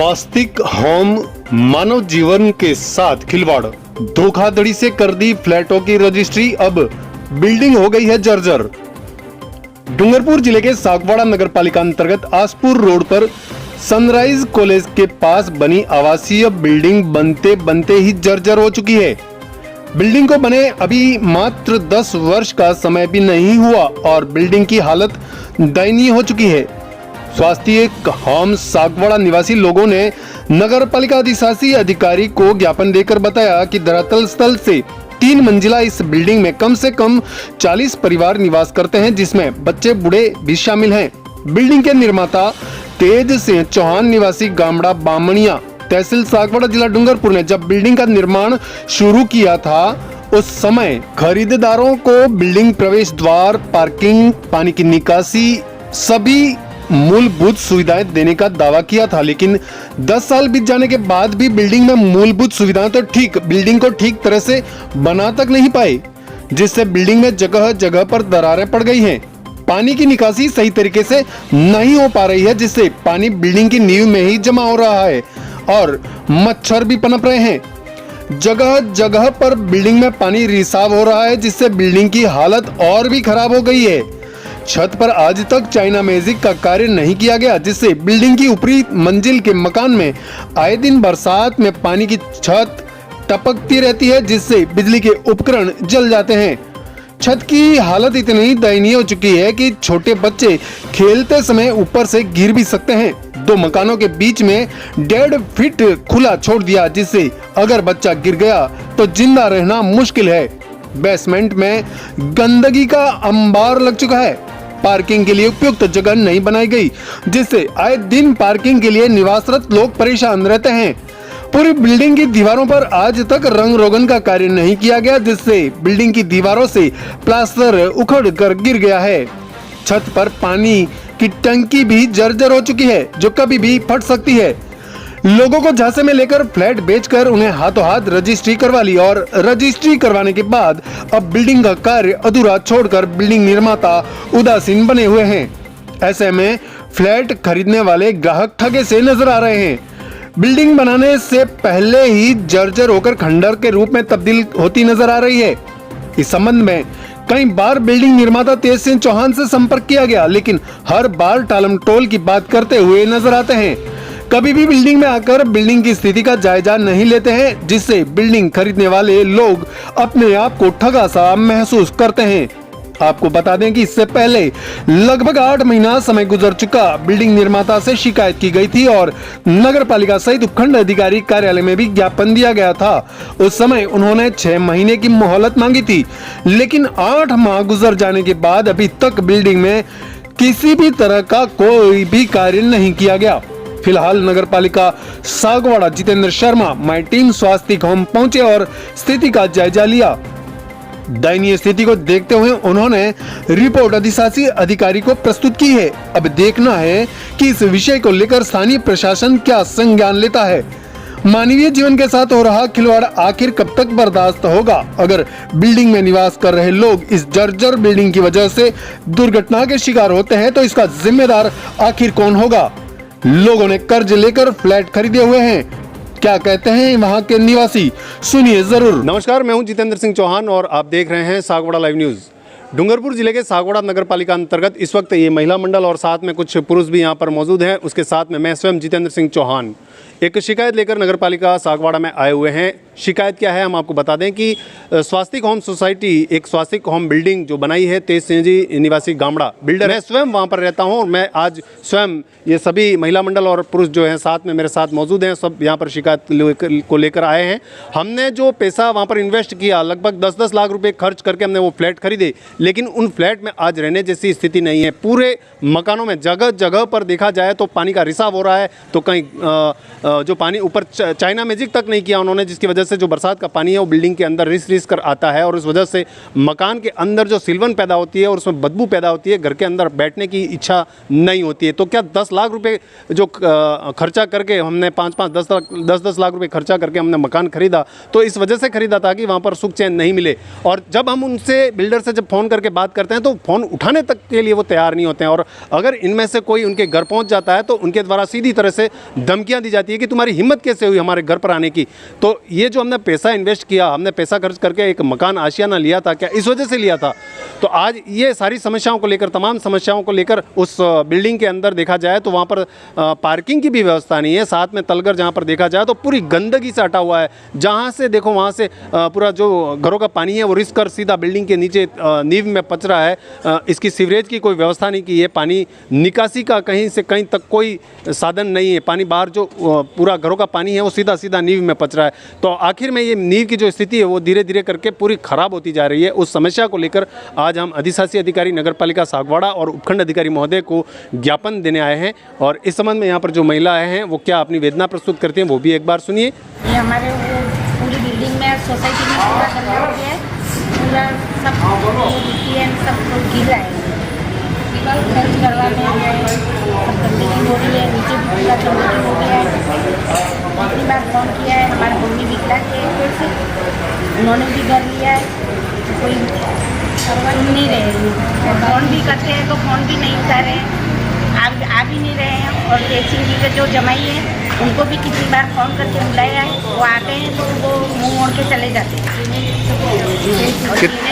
स्वास्तिक home मानव जीवन के साथ खिलवाड़, धोखाधड़ी से कर दी फ्लैटों की रजिस्ट्री, अब बिल्डिंग हो गई है जर्जर। डूंगरपुर जिले के सागवाड़ा नगर पालिका अंतर्गत आसपुर रोड पर सनराइज कॉलेज के पास बनी आवासीय बिल्डिंग बनते बनते ही जर्जर हो चुकी है। बिल्डिंग को बने अभी मात्र 10 वर्ष का समय भी नहीं हुआ और बिल्डिंग की हालत दयनीय हो चुकी है। स्वास्तिक होम सागवाड़ा निवासी लोगों ने नगर पालिका अधिशासी अधिकारी को ज्ञापन देकर बताया कि धरातल स्थल से 3 मंजिला इस बिल्डिंग में कम से कम 40 परिवार निवास करते हैं, जिसमें बच्चे बूढ़े भी शामिल हैं। बिल्डिंग के निर्माता तेज सिंह चौहान निवासी गामड़ा बामणिया तहसील सागवाड़ा जिला डूंगरपुर ने जब बिल्डिंग का निर्माण शुरू किया था, उस समय खरीदारों को बिल्डिंग प्रवेश द्वार, पार्किंग, पानी की निकासी, सभी मूलभूत सुविधाएं देने का दावा किया था। लेकिन 10 साल बीत जाने के बाद भी बिल्डिंग में मूलभूत सुविधाएं तो बिल्डिंग को ठीक तरह से बना तक नहीं पाई, जिससे बिल्डिंग में जगह जगह पर दरारें पड़ गई हैं। पानी की निकासी सही तरीके से नहीं हो पा रही है, जिससे पानी बिल्डिंग की नींव में ही जमा हो रहा है और मच्छर भी पनप रहे हैं। जगह जगह पर बिल्डिंग में पानी रिसाव हो रहा है, जिससे बिल्डिंग की हालत और भी खराब हो गई है। छत पर आज तक चाइना मैजिक का कार्य नहीं किया गया, जिससे बिल्डिंग की ऊपरी मंजिल के मकान में आए दिन बरसात में पानी की छत टपकती रहती है, जिससे बिजली के उपकरण जल जाते हैं। छत की हालत इतनी दयनीय हो चुकी है कि छोटे बच्चे खेलते समय ऊपर से गिर भी सकते हैं। 2 मकानों के बीच में 1.5 फीट खुला छोड़ दिया, जिससे अगर बच्चा गिर गया तो जिंदा रहना मुश्किल है। बेसमेंट में गंदगी का अंबार लग चुका है। पार्किंग के लिए उपयुक्त जगह नहीं बनाई गई, जिससे आए दिन पार्किंग के लिए निवासरत लोग परेशान रहते हैं। पूरी बिल्डिंग की दीवारों पर आज तक रंग रोगन का कार्य नहीं किया गया, जिससे बिल्डिंग की दीवारों से प्लास्टर उखड़ कर गिर गया है। छत पर पानी की टंकी भी जर्जर हो चुकी है, जो कभी भी फट सकती है। लोगों को झांसे में लेकर फ्लैट बेचकर उन्हें हाथों हाथ रजिस्ट्री करवा ली और रजिस्ट्री करवाने के बाद अब बिल्डिंग का कार्य अधूरा छोड़कर बिल्डिंग निर्माता उदासीन बने हुए हैं। ऐसे में फ्लैट खरीदने वाले ग्राहक ठगे से नजर आ रहे हैं। बिल्डिंग बनाने से पहले ही जर्जर होकर खंडर के रूप में तब्दील होती नजर आ रही है। इस संबंध में कई बार बिल्डिंग निर्माता तेज सिंह चौहान से संपर्क किया गया, लेकिन हर बार टालमटोल की बात करते हुए नजर आते हैं। कभी भी बिल्डिंग में आकर बिल्डिंग की स्थिति का जायजा नहीं लेते हैं, जिससे बिल्डिंग खरीदने वाले लोग अपने आप को ठगा सा महसूस करते हैं। आपको बता दें कि इससे पहले लगभग 8 महीना समय गुजर चुका। बिल्डिंग निर्माता से शिकायत की गई थी और नगर पालिका सहित उपखंड अधिकारी कार्यालय में भी ज्ञापन दिया गया था। उस समय उन्होंने 6 महीने की मोहलत मांगी थी, लेकिन 8 माह गुजर जाने के बाद अभी तक बिल्डिंग में किसी भी तरह का कोई भी कार्य नहीं किया गया। फिलहाल नगर पालिका सागवाड़ा जितेंद्र शर्मा माई टीम स्वास्तिक होम पहुंचे और स्थिति का जायजा लिया। दयनीय स्थिति को देखते हुए उन्होंने रिपोर्ट अधिशासी अधिकारी को प्रस्तुत की है। अब देखना है कि इस विषय को लेकर स्थानीय प्रशासन क्या संज्ञान लेता है। मानवीय जीवन के साथ हो रहा खिलवाड़ आखिर कब तक बर्दाश्त होगा? अगर बिल्डिंग में निवास कर रहे लोग इस जर्जर बिल्डिंग की वजह से दुर्घटना के शिकार होते हैं, तो इसका जिम्मेदार आखिर कौन होगा? लोगों ने कर्ज लेकर फ्लैट खरीदे हुए हैं, क्या कहते हैं वहां के निवासी, सुनिए जरूर। नमस्कार, मैं हूं जितेंद्र सिंह चौहान और आप देख रहे हैं सागवाड़ा लाइव न्यूज। डूंगरपुर जिले के सागवाड़ा नगर पालिका अंतर्गत इस वक्त ये महिला मंडल और साथ में कुछ पुरुष भी यहां पर मौजूद हैं। उसके साथ में मैं स्वयं जितेंद्र सिंह चौहान एक शिकायत लेकर नगर पालिका सागवाड़ा में आए हुए हैं। शिकायत क्या है, हम आपको बता दें कि स्वास्तिक होम सोसाइटी, एक स्वास्तिक होम बिल्डिंग जो बनाई है तेज सिंह जी निवासी गामड़ा बिल्डर है, स्वयं वहां पर रहता हूं और मैं आज स्वयं ये सभी महिला मंडल और पुरुष जो हैं साथ में मेरे साथ मौजूद हैं, सब यहाँ पर शिकायत को लेकर आए हैं। हमने जो पैसा वहाँ पर इन्वेस्ट किया, लगभग 10-10 लाख रुपए खर्च करके हमने वो फ्लैट खरीदे, लेकिन उन फ्लैट में आज रहने जैसी स्थिति नहीं है। पूरे मकानों में जगह जगह पर देखा जाए तो पानी का रिसाव हो रहा है, तो कहीं जो पानी ऊपर चाइना मैजिक तक नहीं किया उन्होंने, जिसकी वजह से जो बरसात का पानी है वो बिल्डिंग के अंदर रिस कर आता है और इस वजह से मकान के अंदर जो सिलवन पैदा होती है और उसमें बदबू पैदा होती है, घर के अंदर बैठने की इच्छा नहीं होती है। तो क्या 10 लाख रुपए जो खर्चा करके हमने 5-5, 10-10 लाख रुपए खर्चा करके हमने मकान खरीदा, तो इस वजह से खरीदा था कि वहाँ पर सुख चैन नहीं मिले। और जब हम उनसे बिल्डर से जब फ़ोन करके बात करते हैं तो फ़ोन उठाने तक के लिए वो तैयार नहीं होते हैं, और अगर इनमें से कोई उनके घर पहुँच जाता है तो उनके द्वारा सीधी तरह से धमकियाँ दी जाती है कि तुम्हारी हिम्मत कैसे हुई हमारे घर पर आने की। तो ये जो हमने पैसा इन्वेस्ट किया, हमने पैसा खर्च करके एक मकान आशियाना लिया था, क्या इस वजह से लिया था? तो आज ये सारी समस्याओं को लेकर, तमाम समस्याओं को लेकर उस बिल्डिंग के अंदर देखा जाए तो वहाँ पर पार्किंग की भी व्यवस्था नहीं है। साथ में तलगर जहाँ पर देखा जाए तो पूरी गंदगी से हटा हुआ है। जहाँ से देखो वहाँ से पूरा जो घरों का पानी है वो रिस कर सीधा बिल्डिंग के नीचे नींव में पच रहा है। इसकी सीवरेज की कोई व्यवस्था नहीं की है। पानी निकासी का कहीं से कहीं तक कोई साधन नहीं है। पानी बाहर जो पूरा घरों का पानी है वो सीधा सीधा नींव में पच रहा है। तो आखिर में ये नींव की जो स्थिति है वो धीरे धीरे करके पूरी खराब होती जा रही है। उस समस्या को लेकर आज हम अधिशासी अधिकारी नगर पालिका सागवाड़ा और उपखंड अधिकारी महोदय को ज्ञापन देने आए हैं। और इस संबंध में यहाँ पर जो महिलाएं हैं वो क्या अपनी वेदना प्रस्तुत करती हैं वो भी एक बार सुनिए। ये हमारे पूरी बिल्डिंग में, सोसाइटी में पूरा गंदा हो गया है। पूरा सब मिट्टी है, सब गिर रहा है। खर्च करवाने में सब गंदगी हो रही है। नीचे भी पूरा गंदगी हो गया है। कितनी बार फोन किया है, हमारा मम्मी विकला के फिर से उन्होंने भी घर लिया है, कोई करवा नहीं रहे। फ़ोन भी करते हैं तो फ़ोन भी नहीं उठा रहे हैं, आ भी नहीं रहे हैं। और तेज जी के जो जमाई है उनको भी कितनी बार फ़ोन करके बुलाया है, वो आते हैं तो वो मुँह मोड़ के चले जाते हैं।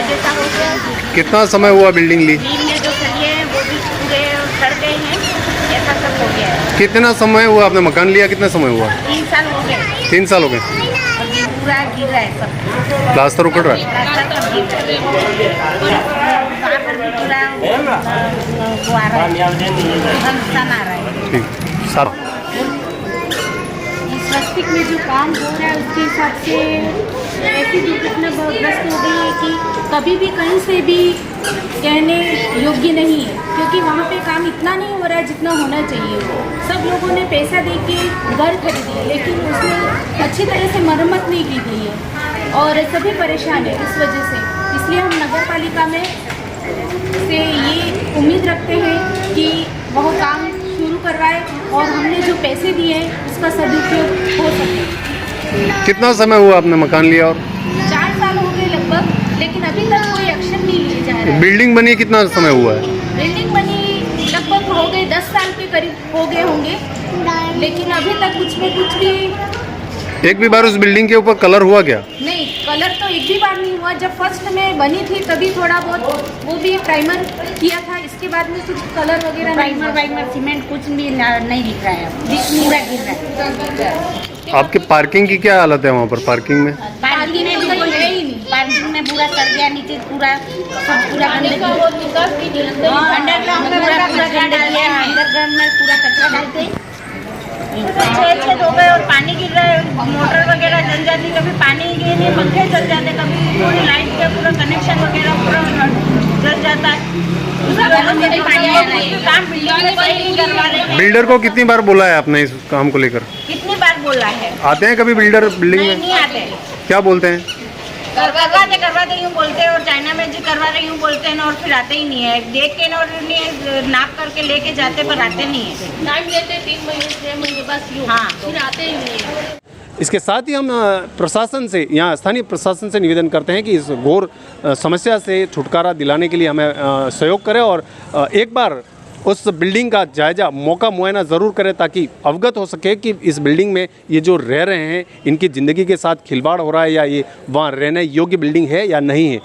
जैसा हो गया। कितना समय हुआ बिल्डिंग ली? में जो सरिये हैं वो भी पूरे सड़ गए हैं, ऐसा सब हो गया है। कितना समय हुआ आपने मकान लिया? कितना समय हुआ? 3 साल हो गए। 3 साल हो गए। और ये पूरा गिर रहा है सब। प्लास्टर उखड़ रहा है। प्लास्टर सब गिर रहा है। वहाँ पर भी पूरा वो आ रहा है, नुकसान आ रहा है। ठीक साहब, प्लास्टिक में जो काम हो रहा है उसके हिसाब से ऐसी दुर्घटना ग्रस्त हो गई है कि कभी भी कहीं से भी कहने योग्य नहीं है, क्योंकि वहाँ पे काम इतना नहीं हो रहा है जितना होना चाहिए। सब लोगों ने पैसा दे के घर खरीदी है लेकिन उसमें अच्छी तरह से मरम्मत नहीं की गई है और सभी परेशान है इस वजह से। इसलिए हम नगर पालिका में से ये उम्मीद रखते हैं कि वह काम शुरू करवाए और हमने जो पैसे दिए हैं उसका सदुपयोग हो सके। कितना समय हुआ आपने मकान लिया? और 4 साल हो गए लगभग, लेकिन अभी तक कोई एक्शन नहीं लिया जा रहा है। बिल्डिंग बनी कितना समय हुआ है? बिल्डिंग बनी लगभग हो गए 10 साल के करीब हो गए होंगे, लेकिन अभी तक कुछ में कुछ भी एक भी बार उस बिल्डिंग के ऊपर कलर हुआ क्या? नहीं, कलर तो एक भी बार नहीं हुआ। जब फर्स्ट में बनी थी तभी थोड़ा बहुत वो भी प्राइमर किया था, इसके बाद में कुछ कलर वगैरह प्राइमर सीमेंट कुछ भी नहीं दिख रहा है, पूरा गिर रहा है। आपके पार्किंग की क्या हालत है वहाँ पर? पार्किंग में पार्किंग में भी कोई है ही नहीं। पार्किंग में पूरा सड़ गया, नीचे पूरा सब पूरा अंडरग्राउंड में पूरा गंदगी है। अंडरग्राउंड में पूरा कचरा डालते हैं। 6 हो गए और पानी गिर रहा है। मोटर वगैरह जल जाती, कभी पानी गिर नहीं, पंखे जल जाते, कभी पूरी लाइट का पूरा कनेक्शन वगैरह पूरा जल जाता है। बिल्डर को कितनी बार बोला है आपने इस काम को लेकर? कितनी बार बोला है? आते हैं कभी बिल्डर बिल्डिंग में? नहीं आते। क्या बोलते हैं? करवाते यूँ बोलते हैं और चाइना में जी करवा रहे यूँ बोलते हैं और फिर आते ही नहीं है। देख के और नाप करके लेके जाते पर आते नहीं है। टाइम लेते 3 महीने 6 महीने बस यूँ, हाँ, फिर आते ही नहीं है। इसके साथ ही हम प्रशासन से, यहाँ स्थानीय प्रशासन से निवेदन करते हैं कि इस घोर समस्या से छुटकारा दिलाने के लिए हमें सहयोग करें और एक बार उस बिल्डिंग का जायज़ा मौका मुआयना ज़रूर करें ताकि अवगत हो सके कि इस बिल्डिंग में ये जो रह रहे हैं इनकी ज़िंदगी के साथ खिलवाड़ हो रहा है या ये वहाँ रहने योग्य बिल्डिंग है या नहीं है।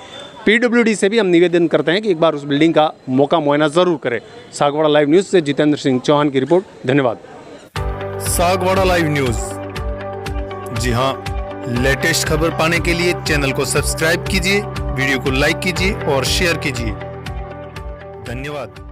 PWD से भी हम निवेदन करते हैं कि एक बार उस बिल्डिंग का मौका मुआयना ज़रूर करें। सागवाड़ा लाइव न्यूज़ से जितेंद्र सिंह चौहान की रिपोर्ट। धन्यवाद। सागवाड़ा लाइव न्यूज़, जी हाँ, लेटेस्ट खबर पाने के लिए चैनल को सब्सक्राइब कीजिए, वीडियो को लाइक कीजिए और शेयर कीजिए। धन्यवाद।